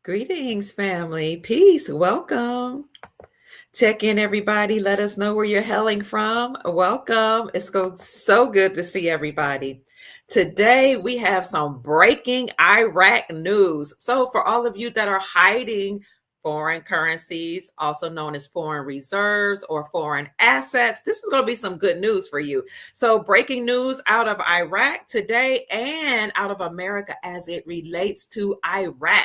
Greetings, family. Peace. Welcome. Check in, everybody. Let us know where you're hailing from. Welcome. So good to see everybody. Today, we have some breaking Iraq news. So, for all of you that are hiding foreign currencies, also known as foreign reserves or foreign assets, this is going to be some good news for you. So, breaking news out of Iraq today and out of America as it relates to Iraq.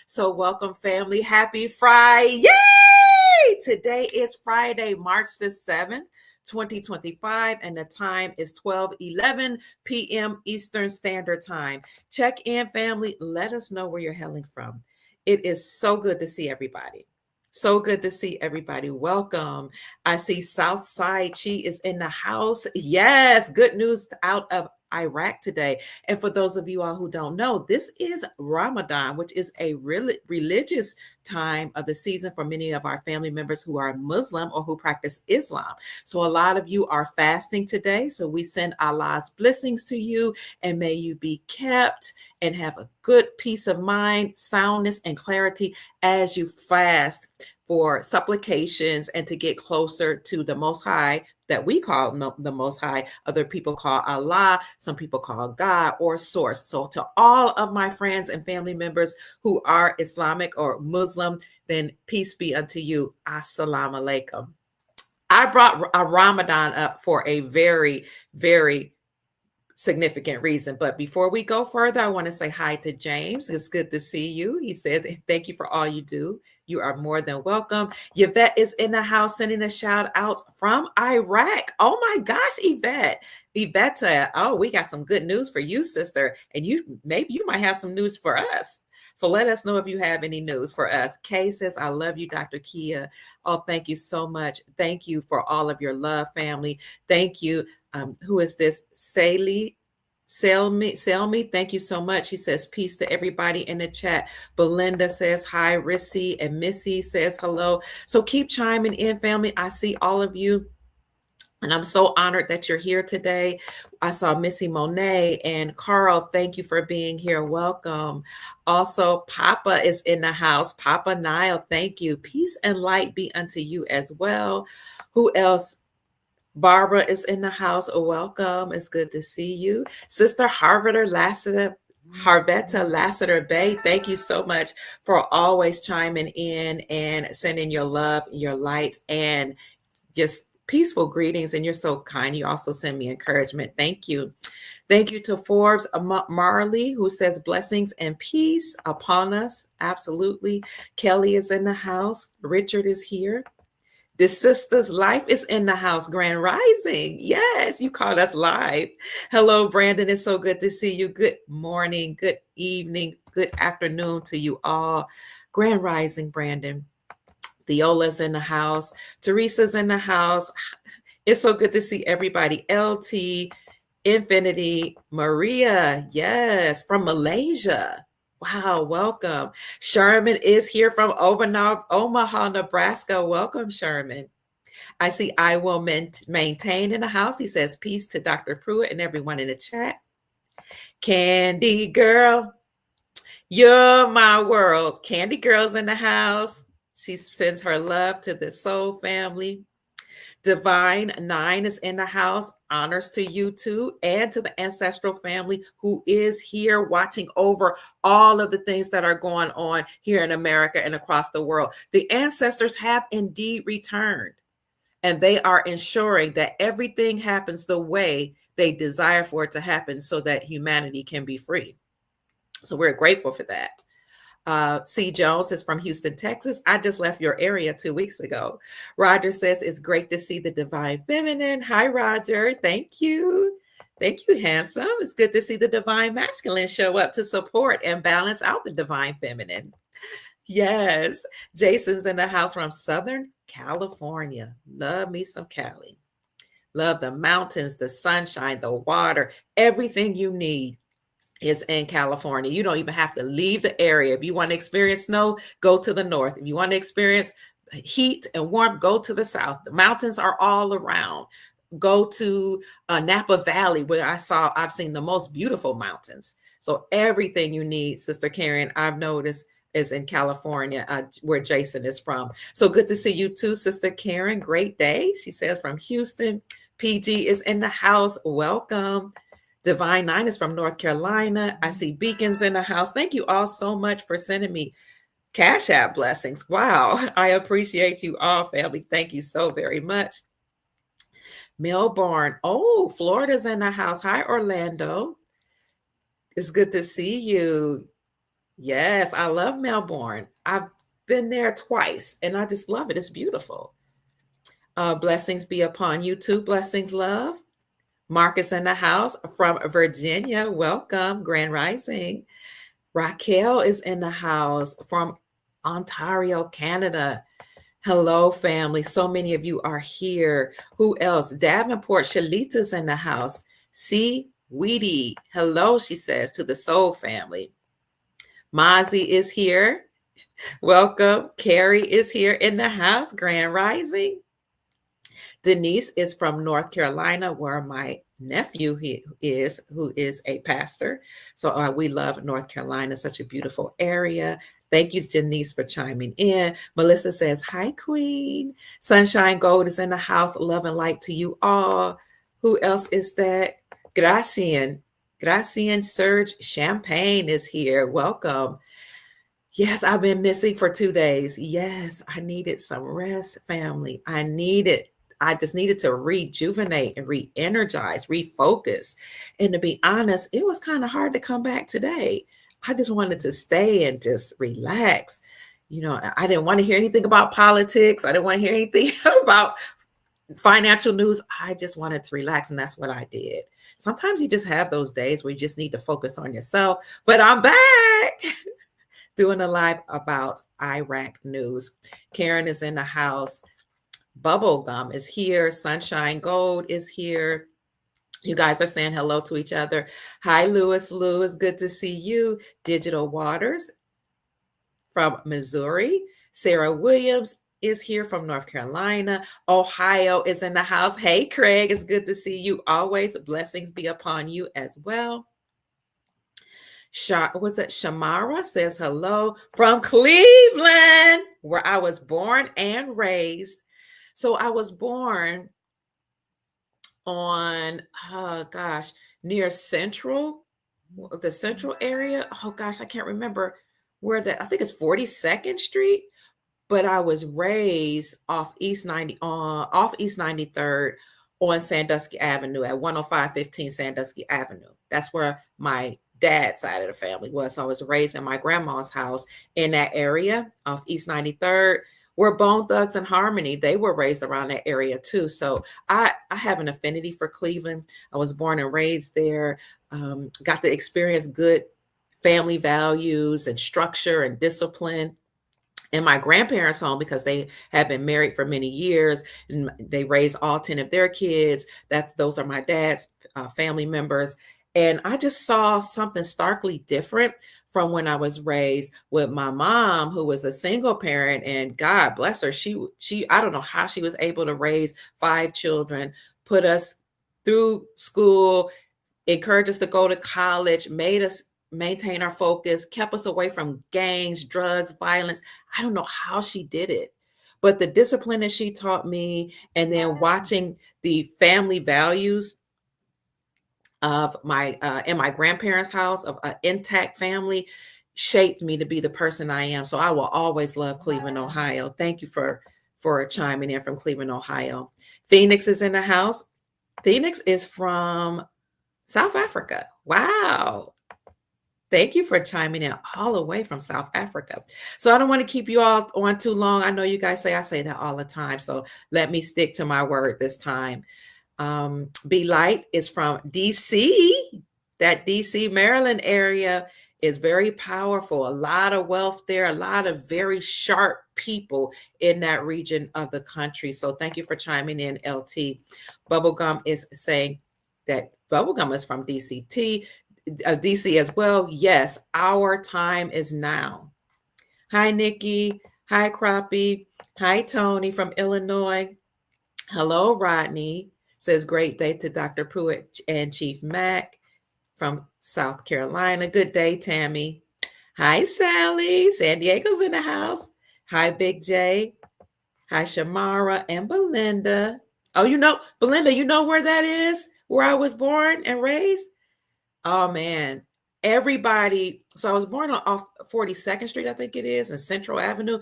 So, welcome, family. Happy Friday. Yay! Today is Friday, March the 7th. 2025, and the time is 12:11 p.m. Eastern Standard Time. Check in, family. Let us know where you're hailing from. It is so good to see everybody. So good to see everybody. Welcome. I see Southside. She is in the house. Yes, good news out of Iraq today. And for those of you all who don't know, this is Ramadan, which is a really religious time of the season for many of our family members who are Muslim or who practice Islam. So a lot of you are fasting today. So we send Allah's blessings to you, and may you be kept and have a good peace of mind, soundness, and clarity as you fast for supplications and to get closer to the Most High, that we call the Most High. Other people call Allah, some people call God or Source. So to all of my friends and family members who are Islamic or Muslim, then peace be unto you. Assalamu alaikum. I brought a Ramadan up for a very, very significant reason. But before we go further, I want to say hi to James. It's good to see you. He said, thank you for all you do. You are more than welcome. Yvette is in the house sending a shout out from Iraq. Oh my gosh, Yvette. Yvette, oh, we got some good news for you, sister. And maybe you might have some news for us. So let us know if you have any news for us. Kay says, I love you, Dr. Kia. Oh, thank you so much. Thank you for all of your love, family. Thank you. Who is this? Selmy. Thank you so much. He says, peace to everybody in the chat. Belinda says, hi. Rissy and Missy says, hello. So keep chiming in, family. I see all of you. And I'm so honored that you're here today. I saw Missy Monet and Carl. Thank you for being here. Welcome. Also, Papa is in the house. Papa Nile, thank you. Peace and light be unto you as well. Who else? Barbara is in the house. Welcome. It's good to see you. Sister Harvetta Lassiter Bay, thank you so much for always chiming in and sending your love, your light, and just peaceful greetings. And you're so kind. You also send me encouragement. Thank you. Thank you to Forbes Marley, who says blessings and peace upon us. Absolutely. Kelly is in the house. Richard is here. The sister's life is in the house. Grand Rising. Yes, you called us live. Hello, Brandon. It's so good to see you. Good morning, good evening, good afternoon to you all. Grand Rising, Brandon. Theola's in the house. Teresa's in the house. It's so good to see everybody. LT, Infinity, Maria. Yes, from Malaysia. Wow, welcome. Sherman is here from Omaha, Nebraska. Welcome, Sherman. I see I will maintain in the house. He says peace to Dr. Pruitt and everyone in the chat. Candy Girl, you're my world. Candy Girl's in the house. She sends her love to the Soul family. Divine 9 is in the house. Honors to you too, and to the ancestral family who is here watching over all of the things that are going on here in America and across the world. The ancestors have indeed returned, and they are ensuring that everything happens the way they desire for it to happen so that humanity can be free. So we're grateful for that. C. Jones is from Houston, Texas. I just left your area 2 weeks ago. Roger says, it's great to see the Divine Feminine. Hi, Roger. Thank you. Thank you, handsome. It's good to see the Divine Masculine show up to support and balance out the Divine Feminine. Yes. Jason's in the house from Southern California. Love me some Cali. Love the mountains, the sunshine, the water, everything you need is in California. You don't even have to leave the area. If you want to experience snow, go to the north. If you want to experience heat and warmth, go to the south. The mountains are all around. Go to Napa Valley, where I've seen the most beautiful mountains. So everything you need, Sister Karen, I've noticed is in California, where Jason is from. So good to see you too, Sister Karen. Great day. She says from Houston. PG is in the house. Welcome. Divine Nine is from North Carolina. I see Beacons in the house. Thank you all so much for sending me Cash App blessings. Wow. I appreciate you all, family. Thank you so very much. Melbourne. Oh, Florida's in the house. Hi, Orlando. It's good to see you. Yes, I love Melbourne. I've been there twice and I just love it. It's beautiful. Blessings be upon you too. Blessings, love. Marcus in the house from Virginia. Welcome, Grand Rising. Raquel is in the house from Ontario, Canada. Hello, family. So many of you are here. Who else? Davenport Shalita's in the house. See, Weedy. Hello, she says to the Soul family. Mazi is here. Welcome. Carrie is here in the house. Grand Rising. Denise is from North Carolina, where my nephew who is a pastor. So we love North Carolina, such a beautiful area. Thank you, Denise, for chiming in. Melissa says, hi, Queen. Sunshine Gold is in the house. Love and light to you all. Who else is that? Gracian Serge Champagne is here. Welcome. Yes, I've been missing for 2 days. Yes, I needed some rest, family. I just needed to rejuvenate and re-energize, refocus. And to be honest, it was kind of hard to come back today. I just wanted to stay and just relax. You know, I didn't want to hear anything about politics. I didn't want to hear anything about financial news. I just wanted to relax, and that's what I did. Sometimes you just have those days where you just need to focus on yourself. But I'm back doing a live about Iraq news. Karen is in the house. Bubblegum is here. Sunshine Gold is here. You guys are saying hello to each other. Hi, Lewis. Lewis, good to see you. Digital Waters from Missouri. Sarah Williams is here from North Carolina. Ohio is in the house. Hey, Craig, it's good to see you always. Blessings be upon you as well. Shamara says hello from Cleveland, where I was born and raised. So I was born on, near the Central area. Oh gosh, I can't remember where I think it's 42nd Street, but I was raised off East 93rd on Sandusky Avenue at 10515 Sandusky Avenue. That's where my dad's side of the family was. So I was raised in my grandma's house in that area off East 93rd. We're Bone Thugs and Harmony. They were raised around that area too. So I have an affinity for Cleveland. I was born and raised there. Got to experience good family values and structure and discipline in my grandparents' home because they had been married for many years and they raised all 10 of their kids. Those are my dad's family members. And I just saw something starkly different from when I was raised with my mom, who was a single parent, and God bless her. She, I don't know how she was able to raise 5 children, put us through school, encouraged us to go to college, made us maintain our focus, kept us away from gangs, drugs, violence. I don't know how she did it, but the discipline that she taught me, and then watching the family values of in my grandparents' house of an intact family shaped me to be the person I am. So I will always love Cleveland, Ohio. Thank you for chiming in from Cleveland, Ohio. Phoenix is in the house. Phoenix is from South Africa. Wow. Thank you for chiming in all the way from South Africa. So I don't want to keep you all on too long. I know you guys say I say that all the time. So let me stick to my word this time. Be Light is from DC. That DC, Maryland area is very powerful. A lot of wealth there, a lot of very sharp people in that region of the country. So thank you for chiming in, LT. Bubblegum is saying that Bubblegum is from DC as well. Yes, our time is now. Hi, Nikki. Hi, Crappie. Hi, Tony from Illinois. Hello, Rodney. Says great day to Dr. Pruitt and Chief Mack from South Carolina. Good day, Tammy. Hi, Sally. San Diego's in the house. Hi, Big J. Hi, Shamara and Belinda. Oh, Belinda, you know where that is? Where I was born and raised? Oh, man. Everybody. So I was born off 42nd Street, I think it is, and Central Avenue.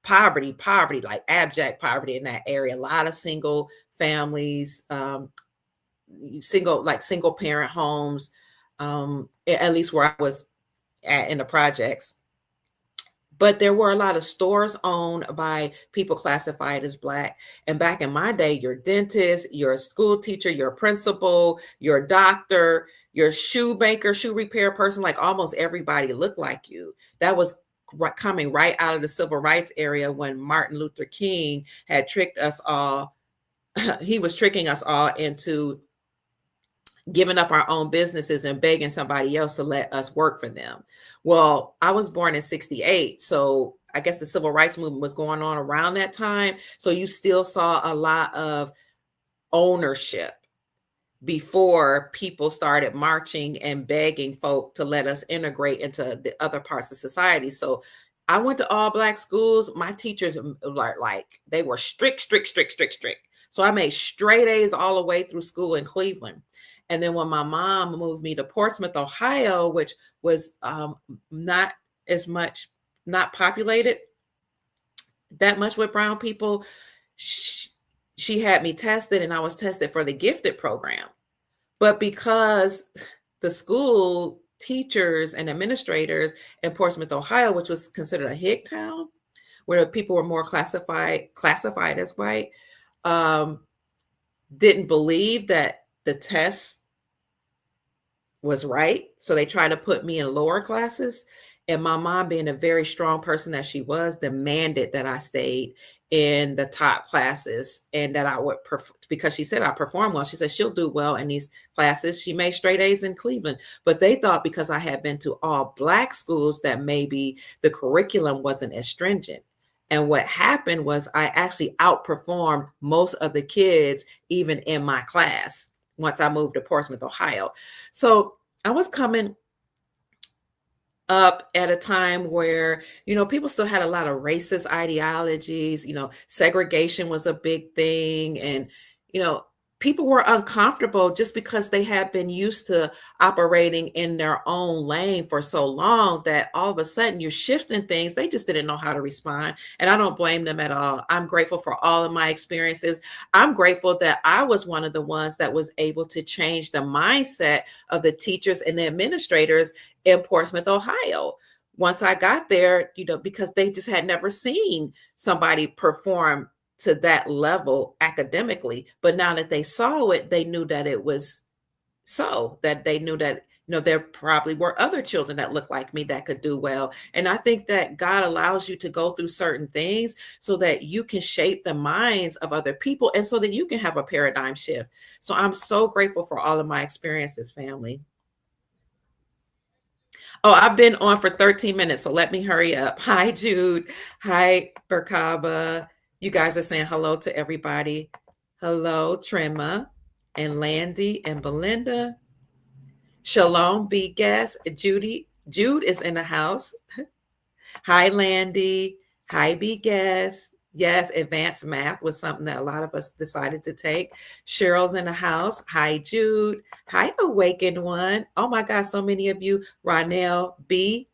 Poverty, like abject poverty in that area. A lot of single families, single parent homes, at least where I was at in the projects. But there were a lot of stores owned by people classified as Black. And back in my day, your dentist, your school teacher, your principal, your doctor, your shoe maker, shoe repair person, like almost everybody looked like you. That was coming right out of the civil rights area when Martin Luther King had tricked us all. He was tricking us all into giving up our own businesses and begging somebody else to let us work for them. Well, I was born in 68. So I guess the civil rights movement was going on around that time. So you still saw a lot of ownership before people started marching and begging folk to let us integrate into the other parts of society. So I went to all Black schools. My teachers like they were strict. So I made straight A's all the way through school in Cleveland. And then when my mom moved me to Portsmouth, Ohio, which was not populated that much with brown people, she had me tested, and I was tested for the gifted program. But because the school teachers and administrators in Portsmouth, Ohio, which was considered a hick town, where people were more classified as white, didn't believe that the test was right. So they tried to put me in lower classes. And my mom, being a very strong person that she was, demanded that I stayed in the top classes and that I would, because she said I performed well. She said she'll do well in these classes. She made straight A's in Cleveland. But they thought because I had been to all Black schools that maybe the curriculum wasn't as stringent. And what happened was I actually outperformed most of the kids, even in my class, once I moved to Portsmouth, Ohio. So I was coming up at a time where, people still had a lot of racist ideologies, segregation was a big thing. And, people were uncomfortable just because they had been used to operating in their own lane for so long that all of a sudden you're shifting things. They just didn't know how to respond. And I don't blame them at all. I'm grateful for all of my experiences. I'm grateful that I was one of the ones that was able to change the mindset of the teachers and the administrators in Portsmouth, Ohio. Once I got there, because they just had never seen somebody perform to that level academically. But now that they saw it, they knew that it was so, that they knew that, there probably were other children that looked like me that could do well. And I think that God allows you to go through certain things so that you can shape the minds of other people and so that you can have a paradigm shift. So I'm so grateful for all of my experiences, family. Oh, I've been on for 13 minutes, so let me hurry up. Hi, Jude. Hi, Berkaba. You guys are saying hello to everybody. Hello, Trema and Landy and Belinda. Shalom, be guest. Jude is in the house. Hi, Landy. Hi, be guest. Yes, advanced math was something that a lot of us decided to take. Cheryl's in the house. Hi, Jude. Hi, Awakened One. Oh my God, so many of you. Ronell B.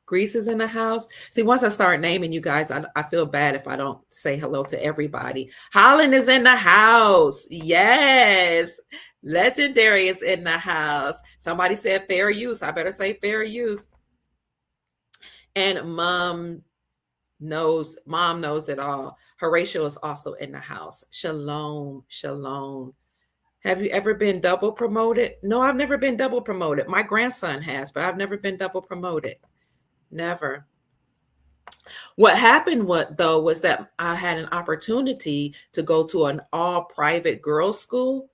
Grease is in the house. See, once I start naming you guys, I feel bad if I don't say hello to everybody. Holland is in the house. Yes. Legendary is in the house. Somebody said fair use. I better say fair use. And mom knows it all. Horatio is also in the house. Shalom. Have you ever been double promoted? No, I've never been double promoted. My grandson has, but I've never been double promoted. Never. What happened was that I had an opportunity to go to an all private girls' school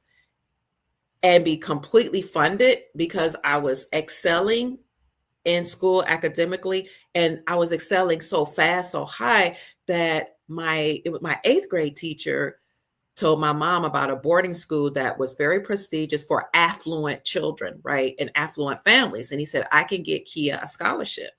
and be completely funded because I was excelling in school academically, and I was excelling so fast, so high that my 8th grade teacher told my mom about a boarding school that was very prestigious for affluent children, right? And affluent families. And he said, I can get Kia a scholarship.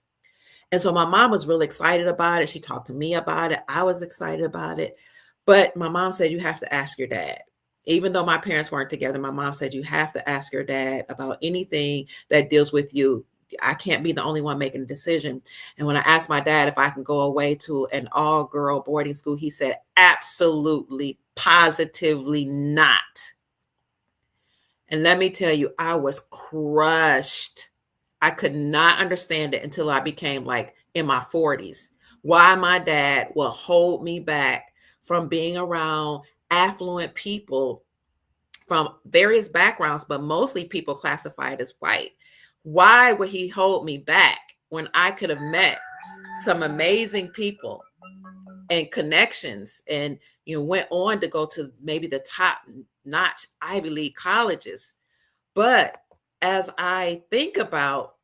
And so my mom was really excited about it. She talked to me about it. I was excited about it. But my mom said, you have to ask your dad. Even though my parents weren't together, my mom said, you have to ask your dad about anything that deals with you. I can't be the only one making a decision. And when I asked my dad if I can go away to an all-girl boarding school, he said, absolutely, positively not. And let me tell you, I was crushed. I could not understand it until I became like in my 40s. Why my dad will hold me back from being around affluent people from various backgrounds, but mostly people classified as white. Why would he hold me back when I could have met some amazing people and connections and went on to go to maybe the top notch Ivy League colleges? But as I think about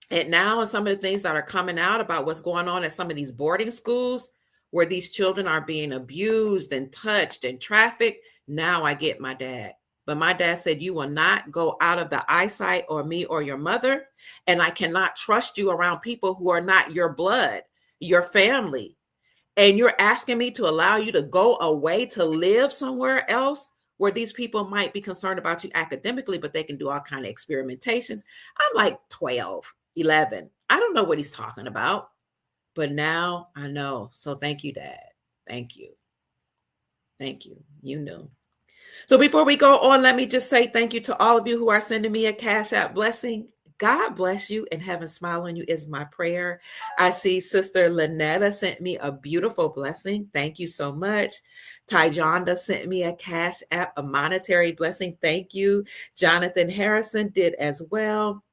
it now and some of the things that are coming out about what's going on at some of these boarding schools where these children are being abused and touched and trafficked, now I get my dad. But my dad said, you will not go out of the eyesight or me or your mother. And I cannot trust you around people who are not your blood, your family. And you're asking me to allow you to go away to live somewhere else where these people might be concerned about you academically, but they can do all kind of experimentations. I'm like 12, 11. I don't know what he's talking about, but now I know. So thank you, Dad. Thank you. Thank you. You knew. So before we go on, let me just say thank you to all of you who are sending me a Cash App blessing. God bless you and heaven smile on you is my prayer. I see Sister Lynetta sent me a beautiful blessing. Thank you so much. Tyjonda sent me a Cash App, a monetary blessing. Thank you. Jonathan Harrison did as well.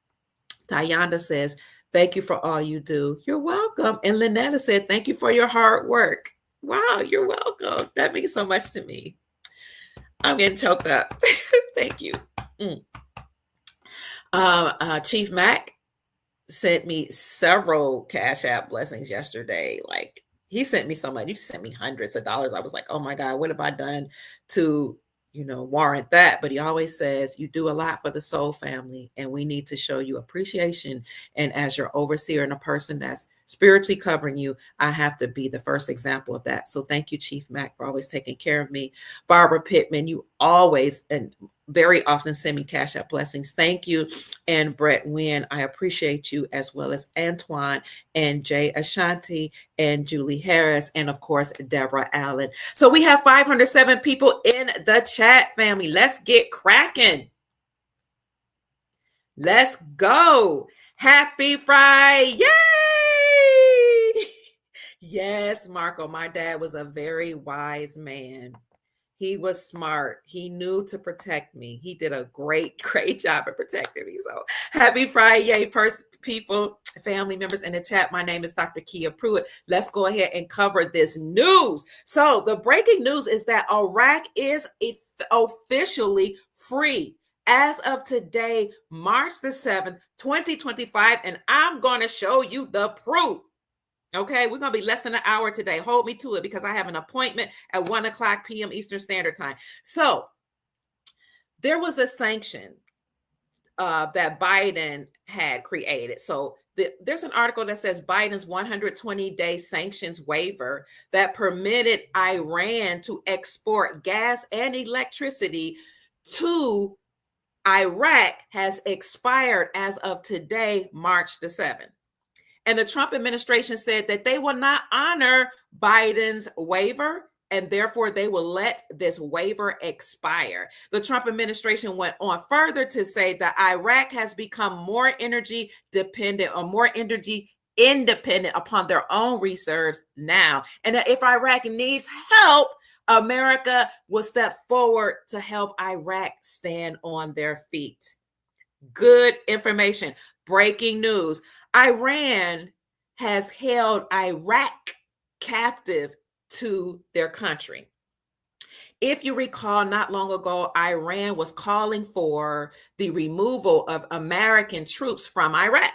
Tyjonda says, thank you for all you do. You're welcome. And Lynetta said, thank you for your hard work. Wow, you're welcome. That means so much to me. I'm getting choked up. Thank you. Chief Mac sent me several Cash App blessings yesterday. Like he sent me so much. He sent me hundreds of dollars. I was like, oh my God, what have I done to, warrant that? But he always says, you do a lot for the Soul family and we need to show you appreciation. And as your overseer and a person that's spiritually covering you, I have to be the first example of that. So thank you, Chief Mac, for always taking care of me. Barbara Pittman, you always and very often send me Cash App blessings. Thank you. And Brett Wynn, I appreciate you, as well as Antoine and Jay Ashanti and Julie Harris, and of course, Deborah Allen. So we have 507 people in the chat, family. Let's get cracking. Let's go. Happy Friday. Yay! Yes, Marco, my dad was a very wise man. He was smart. He knew to protect me. He did a great job of protecting me. So happy Friday, people, family members in the chat. My name is Dr. Kia Pruitt. Let's go ahead and cover this news. So the breaking news is that Iraq is officially free as of today, March the 7th, 2025. And I'm going to show you the proof. Okay, we're going to be less than an hour today. Hold me to it because I have an appointment at 1:00 p.m. Eastern Standard Time. So there was a sanction that Biden had created. So there's an article that says Biden's 120-day sanctions waiver that permitted Iran to export gas and electricity to Iraq has expired as of today, March the 7th. And the Trump administration said that they will not honor Biden's waiver, and therefore they will let this waiver expire. The Trump administration went on further to say that Iraq has become more energy dependent or more energy independent upon their own reserves now. And that if Iraq needs help, America will step forward to help Iraq stand on their feet. Good information. Breaking news. Iran has held Iraq captive to their country. If you recall, not long ago, Iran was calling for the removal of American troops from Iraq.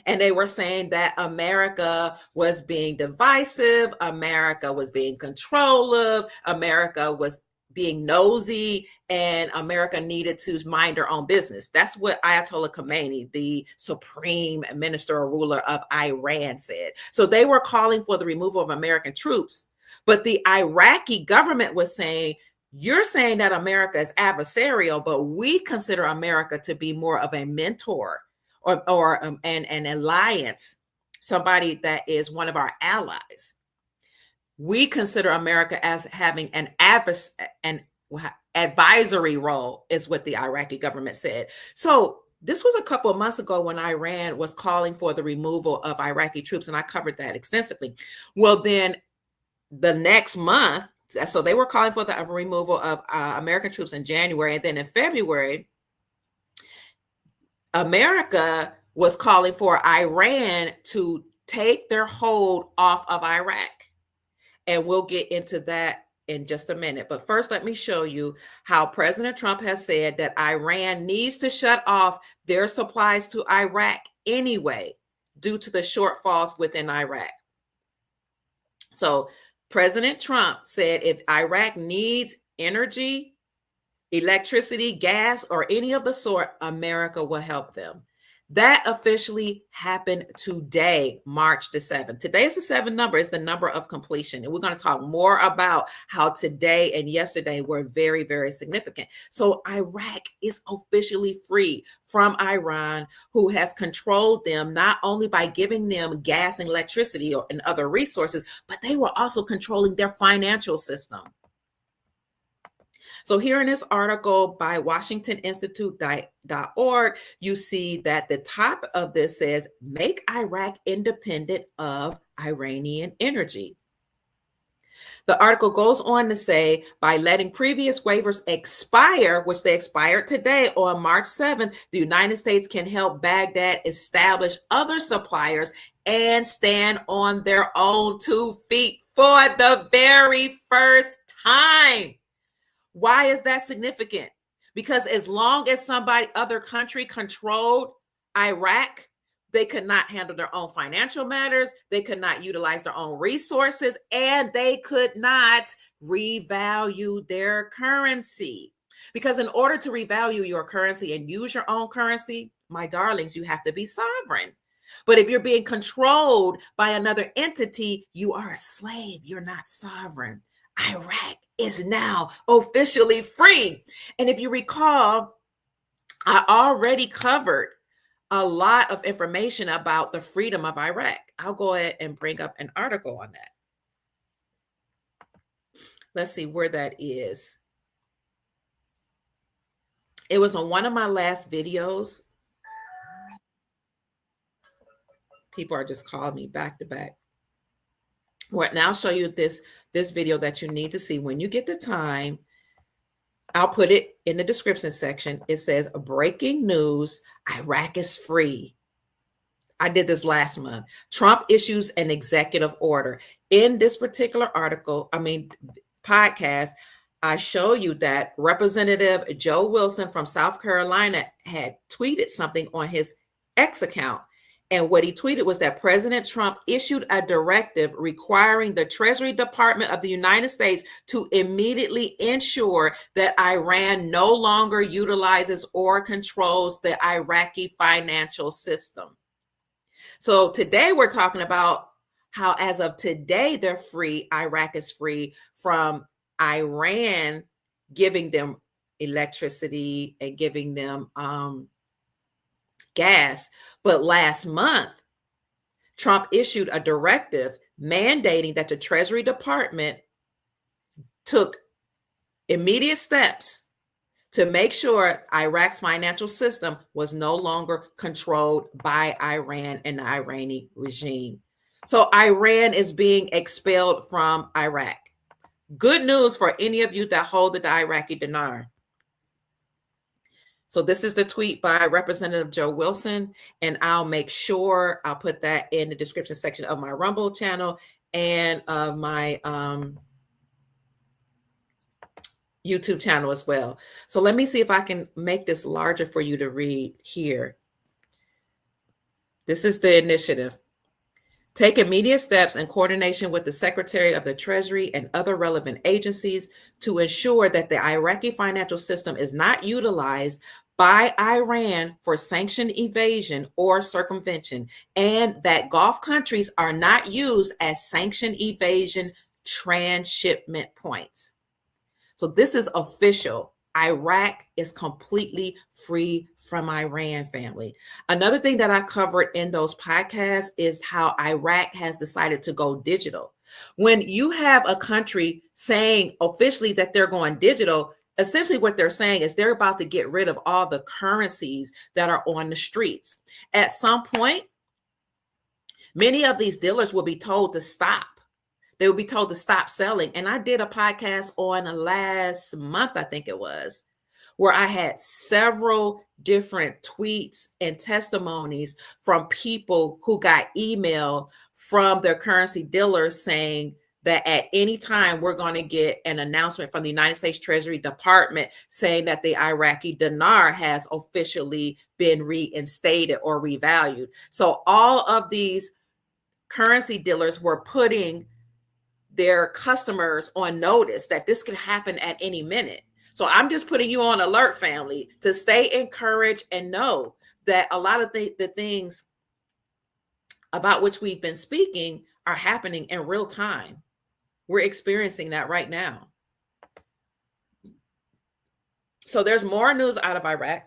And they were saying that America was being divisive, America was being controlling, America was being nosy, and America needed to mind their own business. That's what Ayatollah Khomeini, the supreme minister or ruler of Iran, said. So they were calling for the removal of American troops. But the Iraqi government was saying, you're saying that America is adversarial, but we consider America to be more of a mentor or an alliance, somebody that is one of our allies. We consider America as having an advisory role, is what the Iraqi government said. So this was a couple of months ago when Iran was calling for the removal of Iraqi troops, and I covered that extensively. Well, then the next month, so they were calling for the removal of American troops in January, and then in February, America was calling for Iran to take their hold off of Iraq. And we'll get into that in just a minute. But first, let me show you how President Trump has said that Iran needs to shut off their supplies to Iraq anyway, due to the shortfalls within Iraq. So President Trump said if Iraq needs energy, electricity, gas, or any of the sort, America will help them. That officially happened today, March the 7th. Today is the 7th number. It's the number of completion. And we're going to talk more about how today and yesterday were very, very significant. So Iraq is officially free from Iran, who has controlled them not only by giving them gas and electricity and other resources, but they were also controlling their financial system. So here in this article by WashingtonInstitute.org, you see that the top of this says, make Iraq independent of Iranian energy. The article goes on to say, by letting previous waivers expire, which they expired today on March 7th, the United States can help Baghdad establish other suppliers and stand on their own 2 feet for the very first time. Why is that significant? Because as long as other country controlled Iraq, they could not handle their own financial matters, they could not utilize their own resources, and they could not revalue their currency. Because in order to revalue your currency and use your own currency, my darlings, you have to be sovereign. But if you're being controlled by another entity, you are a slave, you're not sovereign. Iraq is now officially free. And if you recall, I already covered a lot of information about the freedom of Iraq. I'll go ahead and bring up an article on that. Let's see where that is. It was on one of my last videos. People are just calling me back to back. Well, now I'll show you this video that you need to see when you get the time. I'll put it in the description section. It says, breaking news, Iraq is free. I did this last month. Trump issues an executive order. In this particular podcast, I show you that Representative Joe Wilson from South Carolina had tweeted something on his X account. And what he tweeted was that President Trump issued a directive requiring the Treasury Department of the United States to immediately ensure that Iran no longer utilizes or controls the Iraqi financial system. So today we're talking about how as of today, they're free. Iraq is free from Iran giving them electricity and giving them gas. But last month, Trump issued a directive mandating that the Treasury Department took immediate steps to make sure Iraq's financial system was no longer controlled by Iran and the Iranian regime. So Iran is being expelled from Iraq. Good news for any of you that hold the Iraqi dinar. So this is the tweet by Representative Joe Wilson, and I'll make sure I'll put that in the description section of my Rumble channel and of my YouTube channel as well. So let me see if I can make this larger for you to read here. This is the initiative. Take immediate steps in coordination with the Secretary of the Treasury and other relevant agencies to ensure that the Iraqi financial system is not utilized by Iran for sanction evasion or circumvention, and that Gulf countries are not used as sanction evasion transshipment points. So this is official. Iraq is completely free from Iran, family. Another thing that I covered in those podcasts is how Iraq has decided to go digital. When you have a country saying officially that they're going digital, essentially what they're saying is they're about to get rid of all the currencies that are on the streets. At some point, many of these dealers will be told to stop. They will be told to stop selling. And I did a podcast on last month, I think it was, where I had several different tweets and testimonies from people who got email from their currency dealers saying that at any time we're going to get an announcement from the United States Treasury Department saying that the Iraqi dinar has officially been reinstated or revalued. So all of these currency dealers were putting their customers on notice that this could happen at any minute. So I'm just putting you on alert, family, to stay encouraged and know that a lot of the things about which we've been speaking are happening in real time. We're experiencing that right now. So there's more news out of Iraq.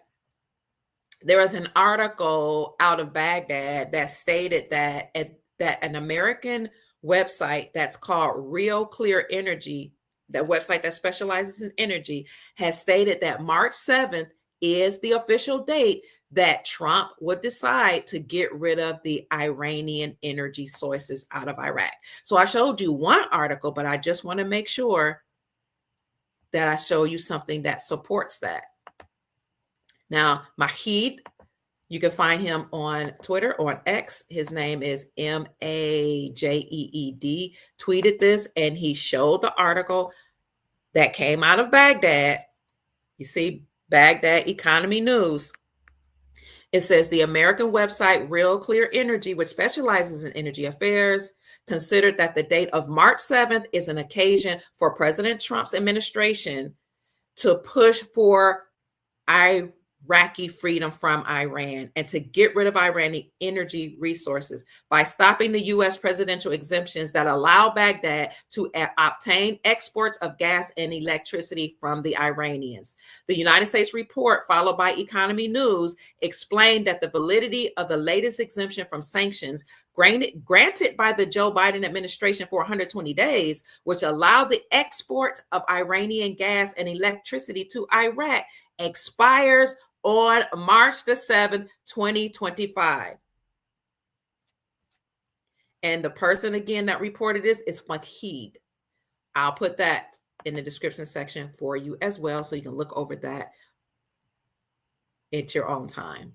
There was an article out of Baghdad that stated that an American website that's called Real Clear Energy, that website that specializes in energy, has stated that March 7th is the official date that Trump would decide to get rid of the Iranian energy sources out of Iraq. So I showed you one article, but I just want to make sure that I show you something that supports that. Now, Mahid, you can find him on Twitter, on X. His name is Majeed, tweeted this, and he showed the article that came out of Baghdad. You see, Baghdad Economy News. It says the American website Real Clear Energy, which specializes in energy affairs, considered that the date of March 7th is an occasion for President Trump's administration to push for Iraqi freedom from Iran and to get rid of Iranian energy resources by stopping the U.S. presidential exemptions that allow Baghdad to obtain exports of gas and electricity from the Iranians. The United States report, followed by Economy News, explained that the validity of the latest exemption from sanctions granted by the Joe Biden administration for 120 days, which allowed the export of Iranian gas and electricity to Iraq, expires on March the 7th, 2025. And the person again that reported this is Mahid. I'll put that in the description section for you as well, so you can look over that at your own time.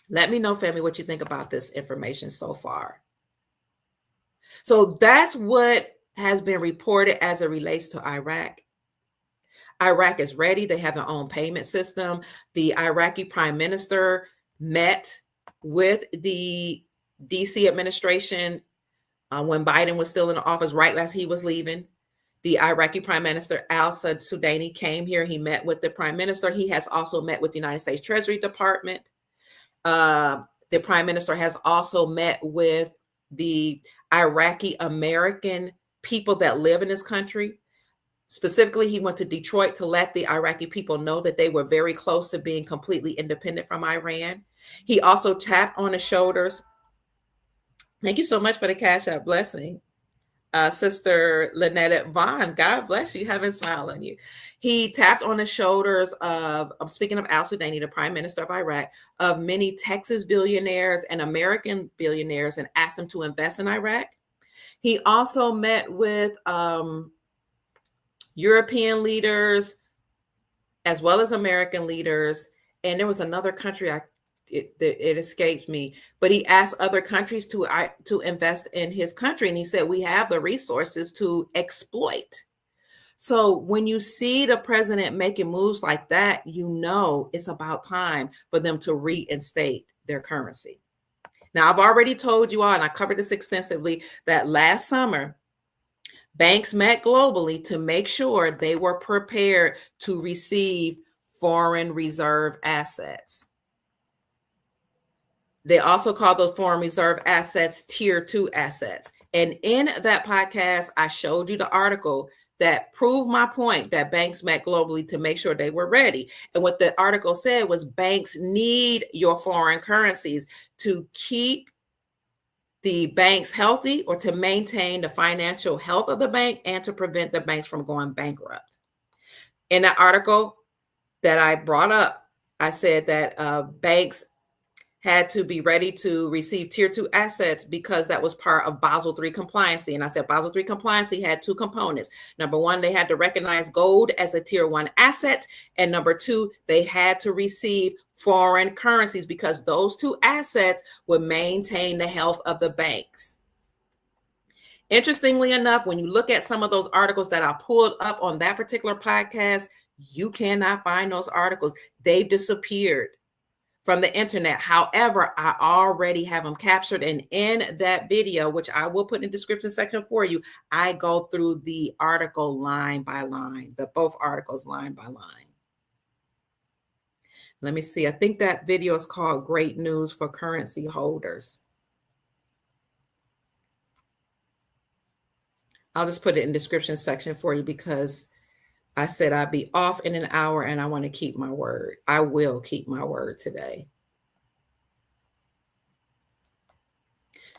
Let me know, family, what you think about this information so far. So that's what has been reported as it relates to Iraq. Iraq is ready. They have their own payment system. The Iraqi prime minister met with the DC administration when Biden was still in office, right as he was leaving. The Iraqi prime minister, al-Sudani, came here. He met with the prime minister. He has also met with the United States Treasury Department. The prime minister has also met with the Iraqi American people that live in this country. Specifically, he went to Detroit to let the Iraqi people know that they were very close to being completely independent from Iran. He also tapped on the shoulders. Thank you so much for the Cash App blessing. Sister Lynette Vaughn, God bless you. Heaven smile on you. He tapped on the shoulders of, I'm speaking of al-Sudani, the prime minister of Iraq, of many Texas billionaires and American billionaires, and asked them to invest in Iraq. He also met with European leaders as well as American leaders. And there was another country, it escaped me, but he asked other countries to invest in his country. And he said, we have the resources to exploit. So when you see the president making moves like that, you know it's about time for them to reinstate their currency. Now, I've already told you all, and I covered this extensively, that last summer, banks met globally to make sure they were prepared to receive foreign reserve assets. They also call those foreign reserve assets tier 2 assets. And in that podcast, I showed you the article that proved my point that banks met globally to make sure they were ready. And what the article said was banks need your foreign currencies to keep the banks healthy or to maintain the financial health of the bank and to prevent the banks from going bankrupt. In that article that I brought up, I said that banks had to be ready to receive tier 2 assets because that was part of Basel III compliancy. And I said Basel III compliancy had two components. Number one, they had to recognize gold as a tier 1 asset. And number two, they had to receive foreign currencies because those two assets would maintain the health of the banks. Interestingly enough, when you look at some of those articles that I pulled up on that particular podcast, you cannot find those articles. They've disappeared from the internet. However, I already have them captured. And in that video, which I will put in the description section for you, I go through the article line by line, both articles line by line. Let me see. I think that video is called Great News for Currency Holders. I'll just put it in the description section for you because I said I'd be off in an hour and I want to keep my word. I will keep my word today.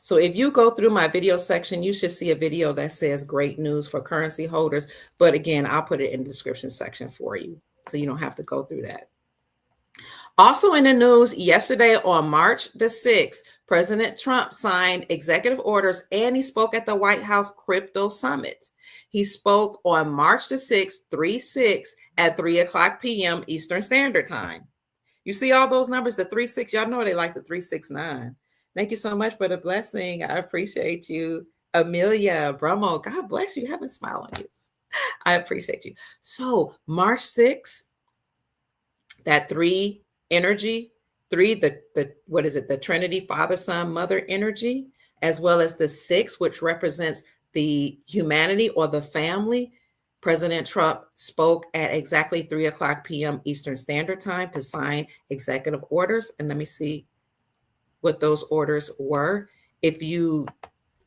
So if you go through my video section, you should see a video that says great news for currency holders. But again, I'll put it in the description section for you so you don't have to go through that. Also in the news, yesterday on March the 6th, President Trump signed executive orders and he spoke at the White House Crypto Summit. He spoke on March the 6th, 3/6 at 3:00 p.m. Eastern Standard Time. You see all those numbers, the 3/6, y'all know they like the 369. Thank you so much for the blessing. I appreciate you. Amelia Brummel, God bless you. Have a smile on you. I appreciate you. So March 6th, that 3 energy, 3, what is it? The Trinity, Father, Son, Mother energy, as well as the 6, which represents the humanity or the family. President Trump spoke at exactly 3:00 p.m. Eastern Standard Time to sign executive orders. And let me see what those orders were. If you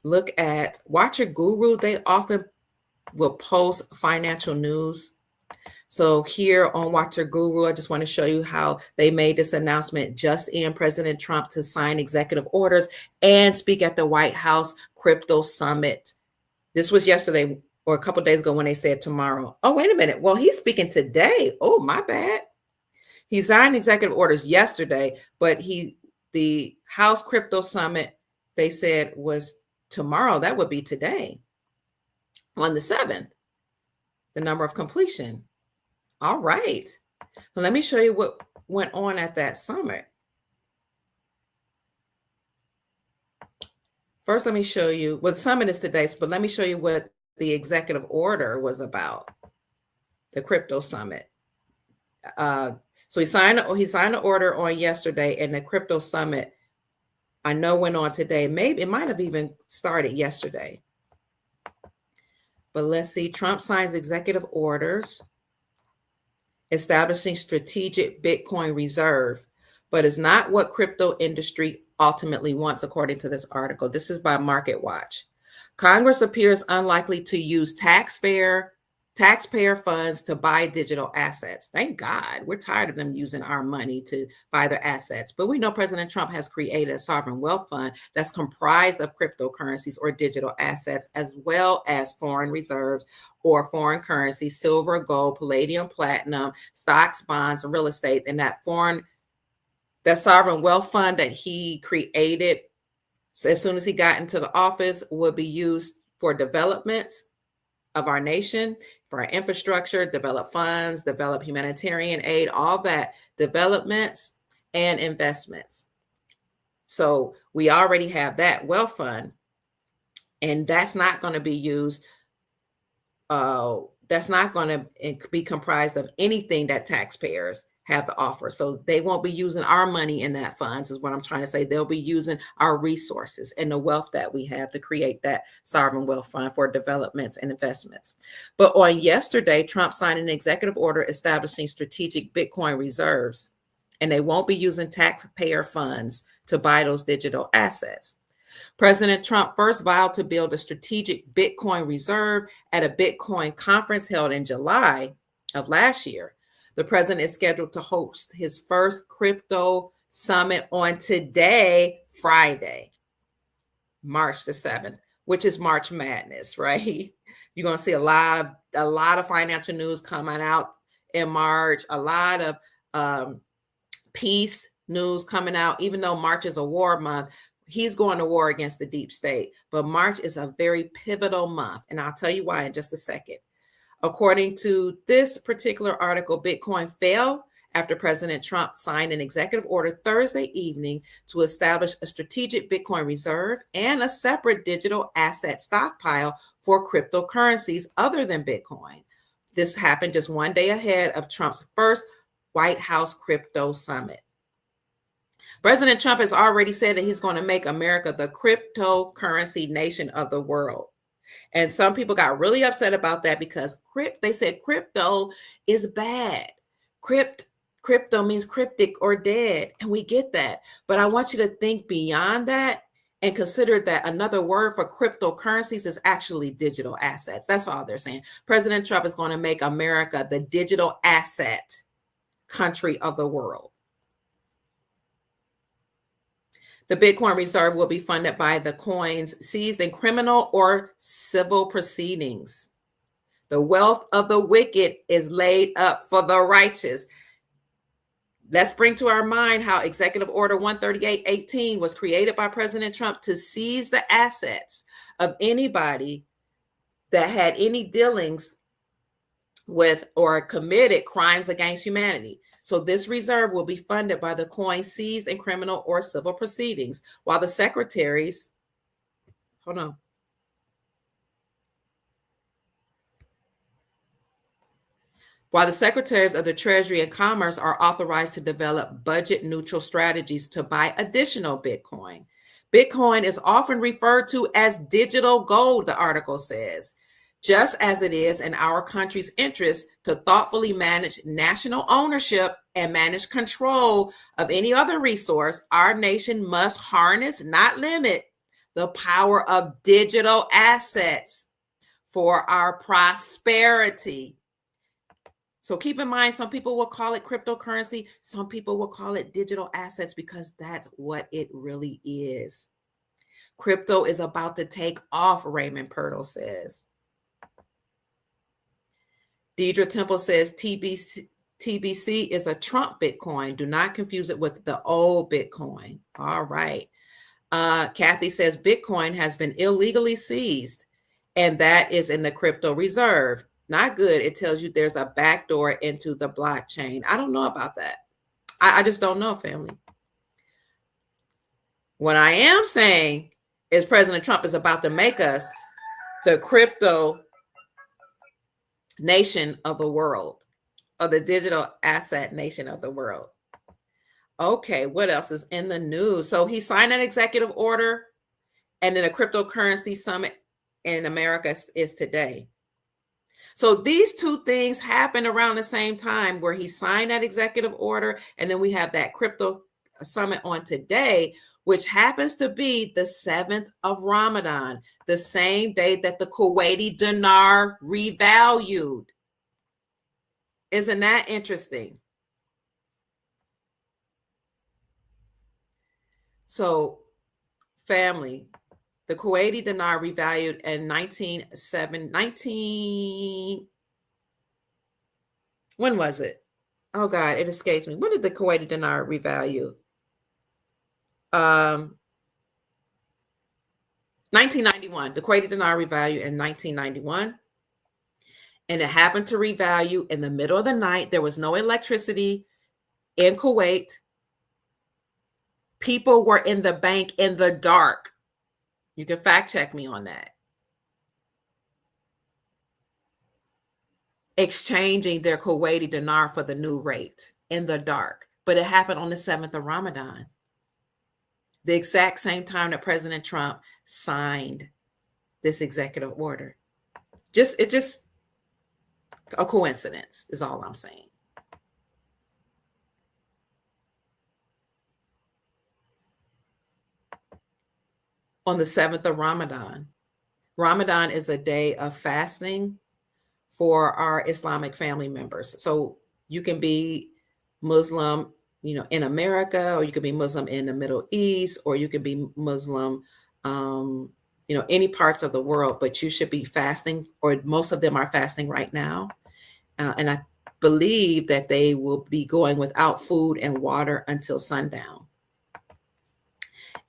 look at Watcher Guru, they often will post financial news. So here on Watcher Guru, I just want to show you how they made this announcement just in President Trump to sign executive orders and speak at the White House Crypto Summit. This was yesterday or a couple of days ago when they said tomorrow. Oh, wait a minute. Well, he's speaking today. Oh, my bad. He signed executive orders yesterday, but the House Crypto Summit, they said was tomorrow. That would be today on the 7th, the number of completion. All right. So let me show you what went on at that summit. First, let me show you, well, the summit is today, but let me show you what the executive order was about, the crypto summit. So he signed the order on yesterday, and the crypto summit, I know, went on today. Maybe it might have even started yesterday. But let's see, Trump signs executive orders establishing strategic Bitcoin reserve, but is not what crypto industry ultimately wants, according to this article. This is by Market Watch. Congress appears unlikely to use taxpayer funds to buy digital assets. Thank God. We're tired of them using our money to buy their assets. But we know President Trump has created a sovereign wealth fund that's comprised of cryptocurrencies or digital assets, as well as foreign reserves or foreign currency, silver, gold, palladium, platinum, stocks, bonds, and real estate. And that sovereign wealth fund that he created, so as soon as he got into the office, would be used for development of our nation, for our infrastructure, develop funds, develop humanitarian aid, all that, developments and investments. So we already have that wealth fund, and that's not going to be used. That's not going to be comprised of anything that taxpayers have the offer. So they won't be using our money in that funds is what I'm trying to say. They'll be using our resources and the wealth that we have to create that sovereign wealth fund for developments and investments. But on yesterday, Trump signed an executive order establishing strategic Bitcoin reserves, and they won't be using taxpayer funds to buy those digital assets. President Trump first vowed to build a strategic Bitcoin reserve at a Bitcoin conference held in July of last year. The president is scheduled to host his first crypto summit on today, Friday, March the 7th, which is March Madness, right? You're going to see a lot of financial news coming out in March, a lot of peace news coming out, even though March is a war month. He's going to war against the deep state, but March is a very pivotal month, and I'll tell you why in just a second. According to this particular article, Bitcoin fell after President Trump signed an executive order Thursday evening to establish a strategic Bitcoin reserve and a separate digital asset stockpile for cryptocurrencies other than Bitcoin. This happened just one day ahead of Trump's first White House crypto summit. President Trump has already said that he's going to make America the cryptocurrency nation of the world. And some people got really upset about that because they said crypto is bad. Crypto means cryptic or dead. And we get that. But I want you to think beyond that and consider that another word for cryptocurrencies is actually digital assets. That's all they're saying. President Trump is going to make America the digital asset country of the world. The Bitcoin reserve will be funded by the coins seized in criminal or civil proceedings. The wealth of the wicked is laid up for the righteous. Let's bring to our mind how Executive Order 138.18 was created by President Trump to seize the assets of anybody that had any dealings with or committed crimes against humanity. So this reserve will be funded by the coins seized in criminal or civil proceedings, while the secretaries, while the secretaries of the Treasury and Commerce are authorized to develop budget neutral strategies to buy additional Bitcoin. Bitcoin is often referred to as digital gold, the article says. Just as it is in our country's interest to thoughtfully manage national ownership and manage control of any other resource, our nation must harness, not limit, the power of digital assets for our prosperity. So keep in mind, some people will call it cryptocurrency. Some people will call it digital assets because that's what it really is. Crypto is about to take off, Raymond Pirtle says. Deidre Temple says TBC is a Trump Bitcoin. Do not confuse it with the old Bitcoin. All right. Kathy says Bitcoin has been illegally seized, and that is in the crypto reserve. Not good. It tells you there's a backdoor into the blockchain. I don't know about that. I just don't know, family. What I am saying is President Trump is about to make us the crypto nation of the world, or the digital asset nation of the world. Okay, what else is in the news? So he signed an executive order, and then a cryptocurrency summit in America is today. So these two things happen around the same time, where he signed that executive order, and then we have that crypto summit on today, which happens to be the 7th of Ramadan, the same day that the Kuwaiti dinar revalued. Isn't that interesting? So, family, the Kuwaiti dinar revalued in 19, when was it? Oh God, it escapes me. When did the Kuwaiti dinar revalue? 1991. The Kuwaiti dinar revalued in 1991. And it happened to revalue in the middle of the night. There was no electricity in Kuwait. People were in the bank in the dark. You can fact check me on that. Exchanging their Kuwaiti dinar for the new rate. in the dark, but it happened on the 7th of Ramadan, the exact same time that President Trump signed this executive order. It's just a coincidence is all I'm saying. On the 7th of Ramadan. Ramadan is a day of fasting for our Islamic family members. So you can be Muslim, in America, or you could be Muslim in the Middle East, or you could be Muslim, any parts of the world, but you should be fasting, or most of them are fasting right now. And I believe that they will be going without food and water until sundown.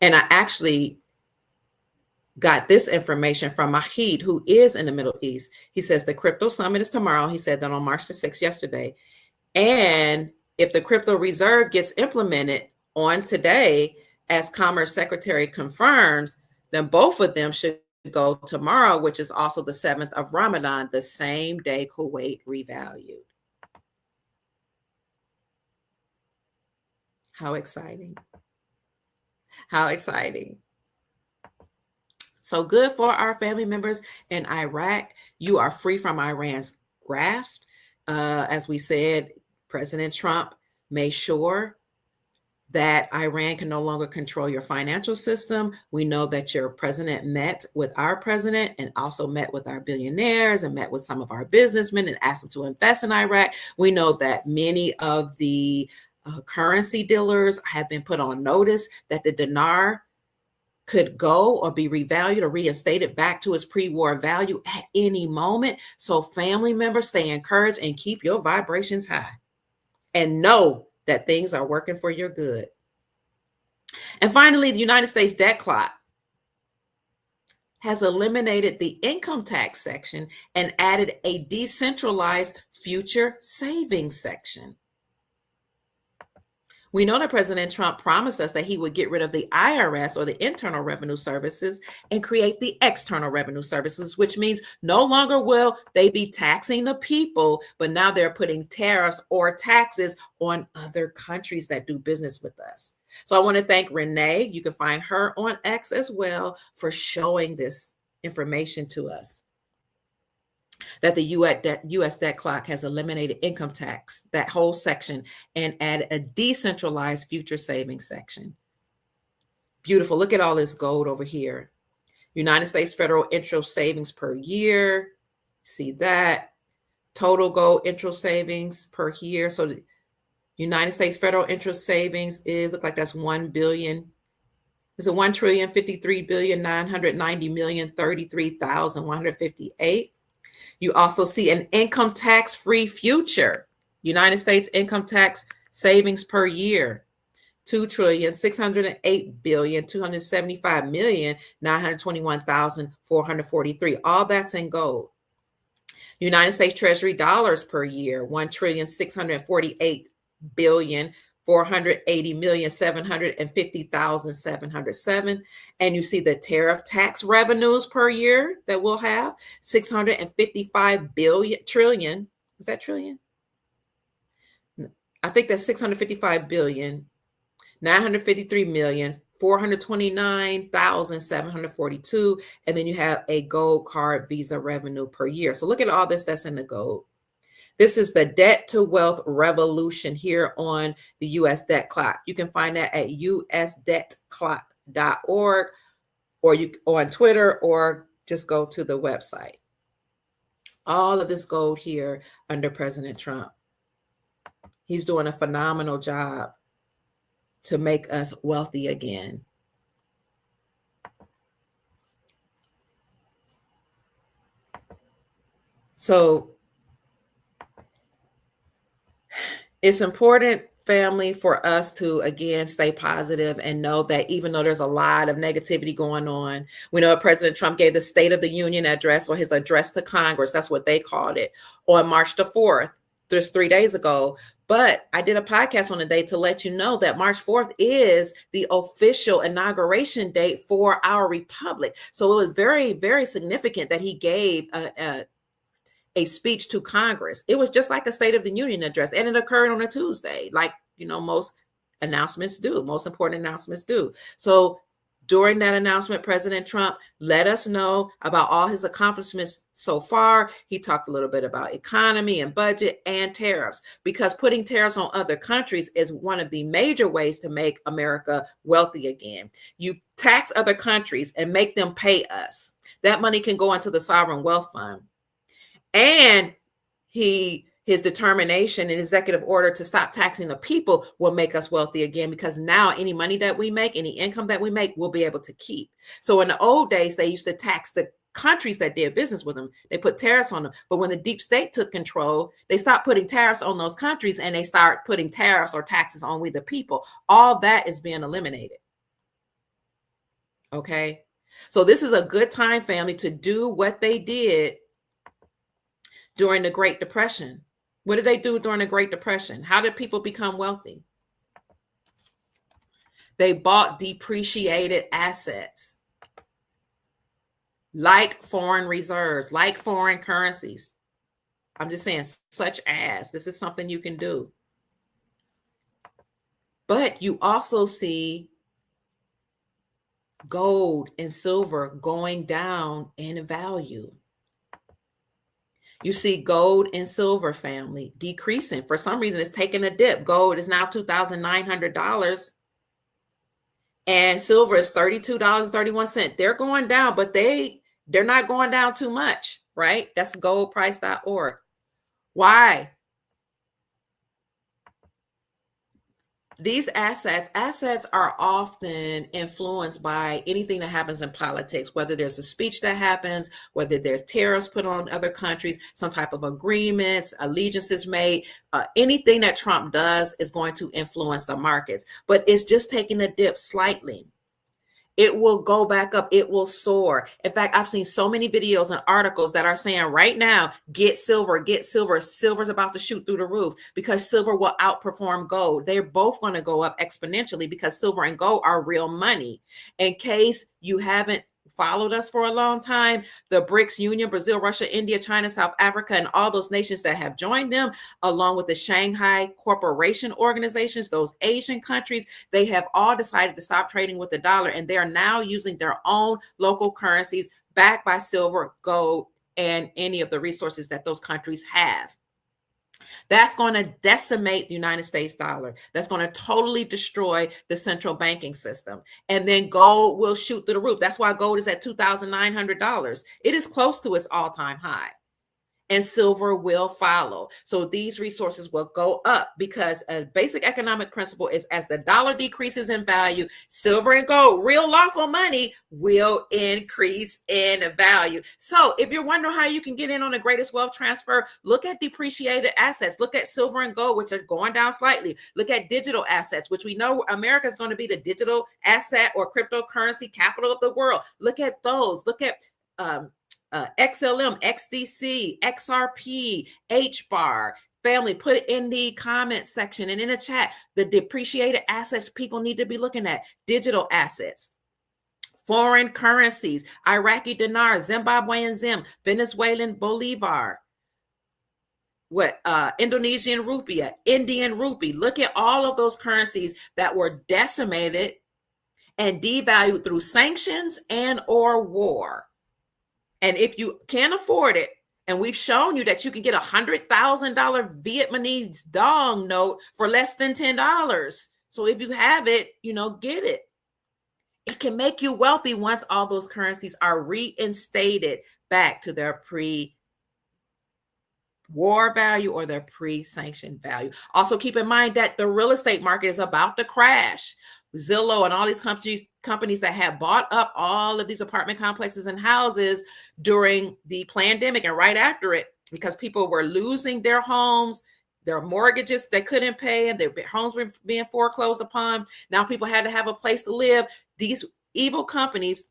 And I actually got this information from Mahid, who is in the Middle East. He says the crypto summit is tomorrow. He said that on March the 6th yesterday. And if the crypto reserve gets implemented on today, as Commerce Secretary confirms, then both of them should go tomorrow, which is also the 7th of Ramadan, the same day Kuwait revalued. How exciting. How exciting. So good for our family members in Iraq. You are free from Iran's grasp. As we said, President Trump made sure that Iran can no longer control your financial system. We know that your president met with our president and also met with our billionaires and met with some of our businessmen and asked them to invest in Iraq. We know that many of the currency dealers have been put on notice that the dinar could go or be revalued or reinstated back to its pre-war value at any moment. So family members, stay encouraged and keep your vibrations high and know that things are working for your good. And finally, the United States debt clock has eliminated the income tax section and added a decentralized future savings section. We know that President Trump promised us that he would get rid of the IRS, or the Internal Revenue Services, and create the External Revenue Services, which means no longer will they be taxing the people, but now they're putting tariffs or taxes on other countries that do business with us. So I want to thank Renee. You can find her on X as well for showing this information to us, that the U.S. debt clock has eliminated income tax, that whole section, and added a decentralized future savings section. Beautiful. Look at all this gold over here. United States federal interest savings per year. See that? Total gold interest savings per year. So the United States federal interest savings look like that's 1 billion. It's a 1,053,990,033,158. You also see an income tax-free future. United States income tax savings per year, 2,608,275,921,443. All that's in gold. United States Treasury dollars per year, 1,648,480,750,707. And you see the tariff tax revenues per year that we'll have, 655 trillion. Is that trillion? I think that's 655 billion, 953,429,742. And then you have a gold card Visa revenue per year. So look at all this that's in the gold. This is the debt to wealth revolution here on the U.S. debt clock. You can find that at usdebtclock.org, or you on Twitter, or just go to the website. All of this gold here under President Trump. He's doing a phenomenal job to make us wealthy again. So it's important, family, for us to, again, stay positive and know that even though there's a lot of negativity going on, we know President Trump gave the State of the Union address, or his address to Congress, that's what they called it, on March the 4th, just 3 days ago. But I did a podcast on the day to let you know that March 4th is the official inauguration date for our republic. So it was very, very significant that he gave a a speech to Congress. It was just like a State of the Union address, and it occurred on a Tuesday, like, most announcements do, most important announcements do. So during that announcement, President Trump let us know about all his accomplishments so far. He talked a little bit about economy and budget and tariffs, because putting tariffs on other countries is one of the major ways to make America wealthy again. You tax other countries and make them pay us. That money can go into the sovereign wealth fund. And his determination and executive order to stop taxing the people will make us wealthy again, because now any money that we make, any income that we make, we'll be able to keep. So in the old days, they used to tax the countries that did business with them. They put tariffs on them. But when the deep state took control, they stopped putting tariffs on those countries, and they start putting tariffs or taxes on we the people. All that is being eliminated. Okay. So this is a good time, family, to do what they did during the Great Depression. What did they do during the Great Depression? How did people become wealthy? They bought depreciated assets, like foreign reserves, like foreign currencies. I'm just saying, such as, this is something you can do. But you also see gold and silver going down in value. You see gold and silver, family, decreasing. For some reason, it's taking a dip. Gold is now $2,900 and silver is $32.31. They're going down, but they're not going down too much, right? That's goldprice.org. Why? These assets are often influenced by anything that happens in politics, whether there's a speech that happens, whether there's tariffs put on other countries, some type of agreements, allegiances made. Anything that Trump does is going to influence the markets, but it's just taking a dip slightly. It will go back up. It will soar. In fact, I've seen so many videos and articles that are saying right now, get silver, get silver. Silver's about to shoot through the roof, because silver will outperform gold. They're both going to go up exponentially, because silver and gold are real money. In case you haven't followed us for a long time, the BRICS Union, Brazil, Russia, India, China, South Africa, and all those nations that have joined them, along with the Shanghai Cooperation organizations, those Asian countries, they have all decided to stop trading with the dollar, and they are now using their own local currencies backed by silver, gold, and any of the resources that those countries have. That's going to decimate the United States dollar. That's going to totally destroy the central banking system. And then gold will shoot through the roof. That's why gold is at $2,900. It is close to its all-time high. And silver will follow. So these resources will go up, because a basic economic principle is, as the dollar decreases in value, silver and gold, real lawful money, will increase in value. So if you're wondering how you can get in on the greatest wealth transfer, look at depreciated assets. Look at silver and gold, which are going down slightly. Look at digital assets, which we know America is going to be the digital asset or cryptocurrency capital of the world. Look at those. Look at XLM, XDC, XRP, HBAR. Family, put it in the comment section and in the chat. The depreciated assets people need to be looking at. Digital assets, foreign currencies, Iraqi dinar, Zimbabwean zim, Venezuelan bolivar, Indonesian rupiah, Indian rupee. Look at all of those currencies that were decimated and devalued through sanctions and or war. And if you can't afford it, and we've shown you that you can get $100,000 Vietnamese dong note for less than $10. So if you have it, get it. It can make you wealthy once all those currencies are reinstated back to their pre-war value or their pre-sanctioned value. Also keep in mind that the real estate market is about to crash. Zillow and all these companies that have bought up all of these apartment complexes and houses during the pandemic and right after it, because people were losing their homes, their mortgages they couldn't pay, and their homes were being foreclosed upon. Now people had to have a place to live. These evil companies,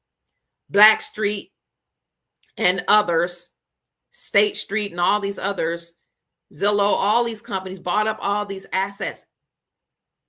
Blackstreet and others, State Street and all these others, Zillow, all these companies bought up all these assets.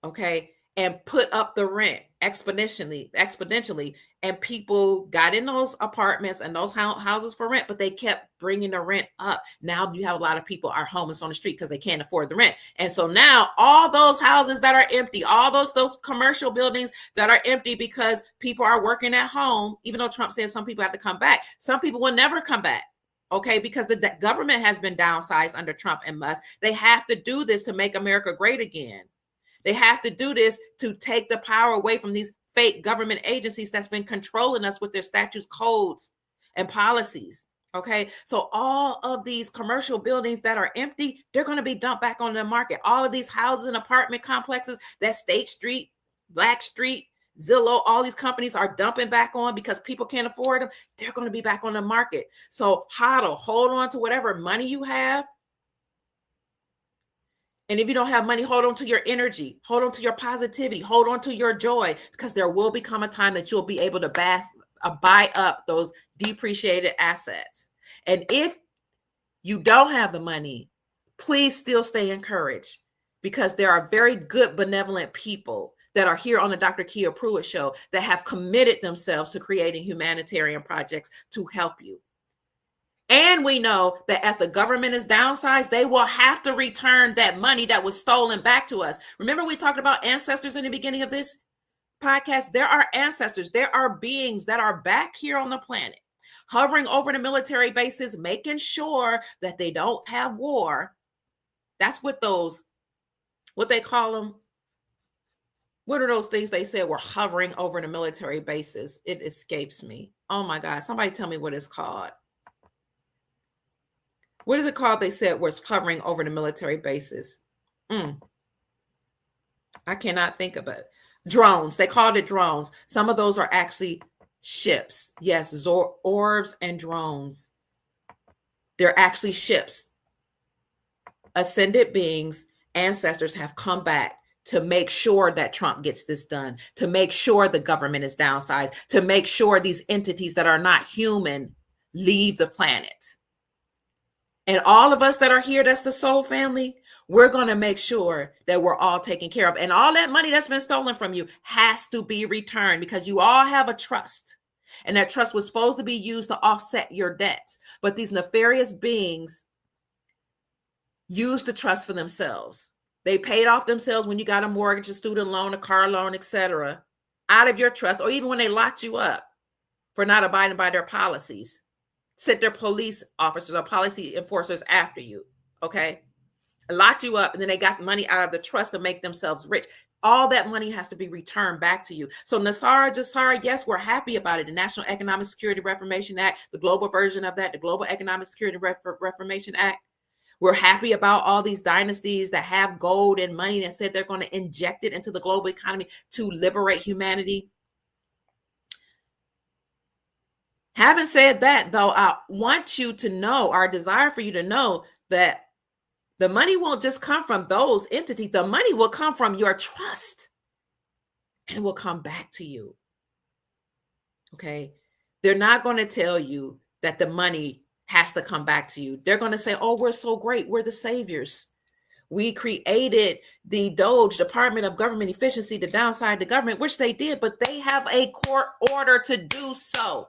Okay. and put up the rent exponentially, and people got in those apartments and those houses for rent, but they kept bringing the rent up. Now you have a lot of people are homeless on the street because they can't afford the rent. And so now all those houses that are empty, all those commercial buildings that are empty because people are working at home, even though Trump said some people have to come back, some people will never come back. Okay, because the government has been downsized under Trump and Musk. They have to do this to make America great again. They have to do this to take the power away from these fake government agencies that's been controlling us with their statutes, codes, and policies. Okay, so all of these commercial buildings that are empty, they're going to be dumped back on the market. All of these houses and apartment complexes that State Street, Black Street, Zillow, all these companies are dumping back on because people can't afford them. They're going to be back on the market. So hodl, hold on to whatever money you have. And if you don't have money, hold on to your energy, hold on to your positivity, hold on to your joy, because there will become a time that you'll be able to buy up those depreciated assets. And if you don't have the money, please still stay encouraged, because there are very good, benevolent people that are here on the Dr. Kia Pruitt Show that have committed themselves to creating humanitarian projects to help you. And we know that as the government is downsized, they will have to return that money that was stolen back to us. Remember, we talked about ancestors in the beginning of this podcast? There are ancestors. There are beings that are back here on the planet, hovering over the military bases, making sure that they don't have war. That's what what they call them. What are those things they said were hovering over the military bases? It escapes me. Oh my God. Somebody tell me what it's called. What is it called? They said was hovering over the military bases. I cannot think of it. Drones. They called it drones. Some of those are actually ships. Yes, orbs and drones. They're actually ships. Ascended beings, ancestors have come back to make sure that Trump gets this done, to make sure the government is downsized, to make sure these entities that are not human leave the planet. And all of us that are here, that's the soul family, we're going to make sure that we're all taken care of. And all that money that's been stolen from you has to be returned, because you all have a trust. And that trust was supposed to be used to offset your debts. But these nefarious beings use the trust for themselves. They paid off themselves when you got a mortgage, a student loan, a car loan, etc., out of your trust, or even when they locked you up for not abiding by their policies. Sent their police officers or policy enforcers after you, okay? Locked you up, and then they got money out of the trust to make themselves rich. All that money has to be returned back to you. So Nasara Jasara, yes, we're happy about it. The National Economic Security Reformation Act, the global version of that, the Global Economic Security Reformation Act. We're happy about all these dynasties that have gold and money that said they're going to inject it into the global economy to liberate humanity. Having said that, though, I want you to know, our desire for you to know, that the money won't just come from those entities. The money will come from your trust, and it will come back to you. Okay? They're not going to tell you that the money has to come back to you. They're going to say, oh, we're so great. We're the saviors. We created the DOGE, Department of Government Efficiency, to downside the government, which they did, but they have a court order to do so.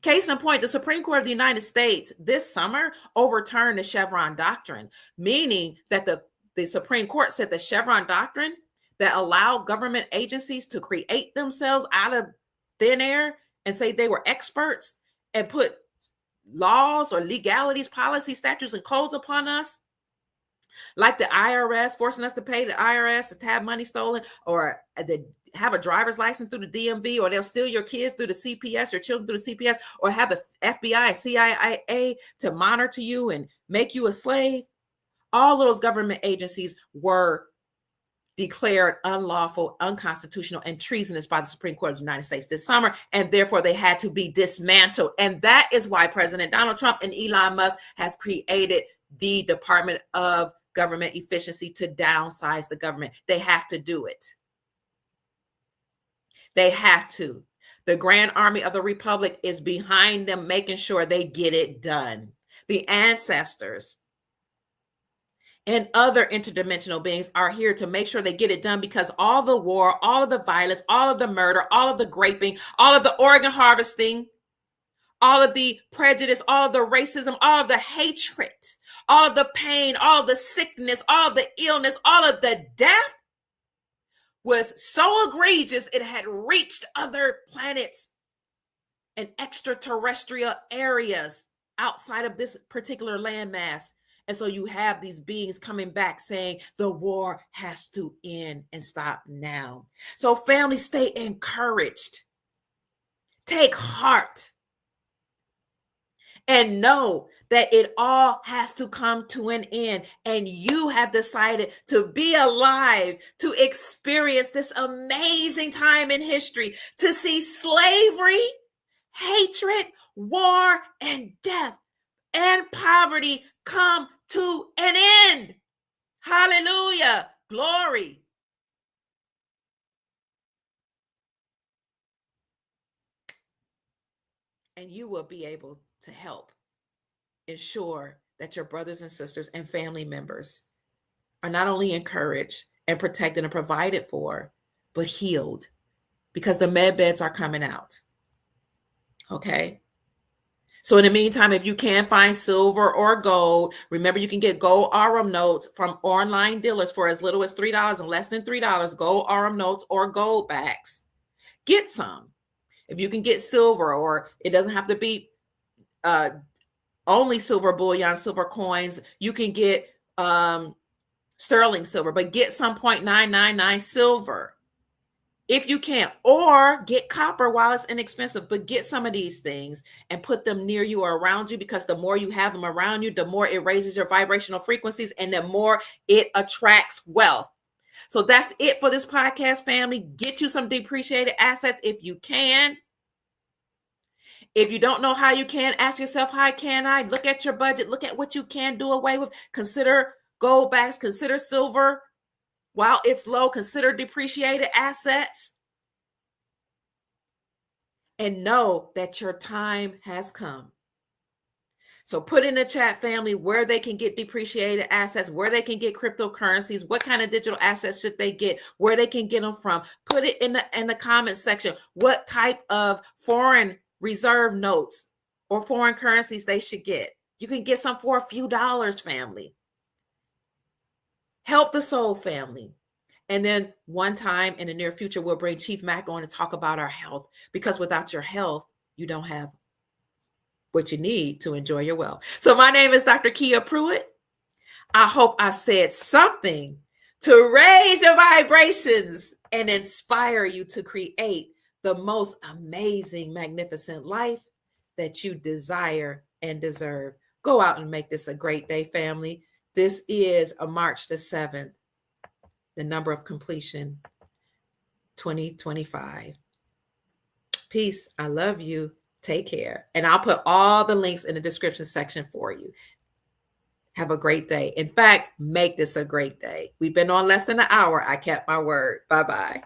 Case in point, the Supreme Court of the United States this summer overturned the Chevron doctrine, meaning that the Supreme Court said the Chevron doctrine that allowed government agencies to create themselves out of thin air and say they were experts and put laws or legalities, policies, statutes, and codes upon us, like the IRS forcing us to pay the IRS to have money stolen, or have a driver's license through the DMV, or they'll steal your kids through the CPS, your children through the CPS, or have the FBI and CIA to monitor you and make you a slave. All of those government agencies were declared unlawful, unconstitutional, and treasonous by the Supreme Court of the United States this summer, and therefore they had to be dismantled. And that is why President Donald Trump and Elon Musk has created the Department of Government Efficiency to downsize the government. They have to do it. They have to. The Grand Army of the Republic is behind them, making sure they get it done. The ancestors and other interdimensional beings are here to make sure they get it done, because all the war, all of the violence, all of the murder, all of the raping, all of the organ harvesting, all of the prejudice, all of the racism, all of the hatred, all of the pain, all of the sickness, all of the illness, all of the death was so egregious it had reached other planets and extraterrestrial areas outside of this particular landmass. And so you have these beings coming back saying the war has to end and stop now. So family, stay encouraged. Take heart. And know that it all has to come to an end. And you have decided to be alive, to experience this amazing time in history, to see slavery, hatred, war, and death and poverty come to an end. Hallelujah. Glory. And you will be able to help ensure that your brothers and sisters and family members are not only encouraged and protected and provided for, but healed, because the med beds are coming out. Okay. So in the meantime, if you can find silver or gold, remember you can get gold Arum notes from online dealers for as little as $3 and less than $3, gold Arum notes or gold backs. Get some. If you can get silver, or it doesn't have to be only silver bullion, silver coins, you can get sterling silver, but get some 0.999 silver if you can, or get copper while it's inexpensive, but get some of these things and put them near you or around you, because the more you have them around you, the more it raises your vibrational frequencies and the more it attracts wealth. So that's it for this podcast, family. Get you some depreciated assets if you can. If you don't know how you can, ask yourself, how can I? Look at your budget. Look at what you can do away with. Consider gold backs. Consider silver while it's low. Consider depreciated assets. And know that your time has come. So put in the chat, family, where they can get depreciated assets, where they can get cryptocurrencies, what kind of digital assets should they get, where they can get them from. Put it in the comment section, what type of foreign reserve notes or foreign currencies they should get. You can get some for a few dollars, family. Help the soul, family. And then one time in the near future, we'll bring Chief Mac on to talk about our health, because without your health, you don't have what you need to enjoy your wealth. So my name is Dr. Kia Pruitt. I hope I said something to raise your vibrations and inspire you to create the most amazing, magnificent life that you desire and deserve. Go out and make this a great day, family. This is a March the 7th, the number of completion, 2025. Peace. I love you. Take care. And I'll put all the links in the description section for you. Have a great day. In fact, make this a great day. We've been on less than an hour. I kept my word. Bye-bye.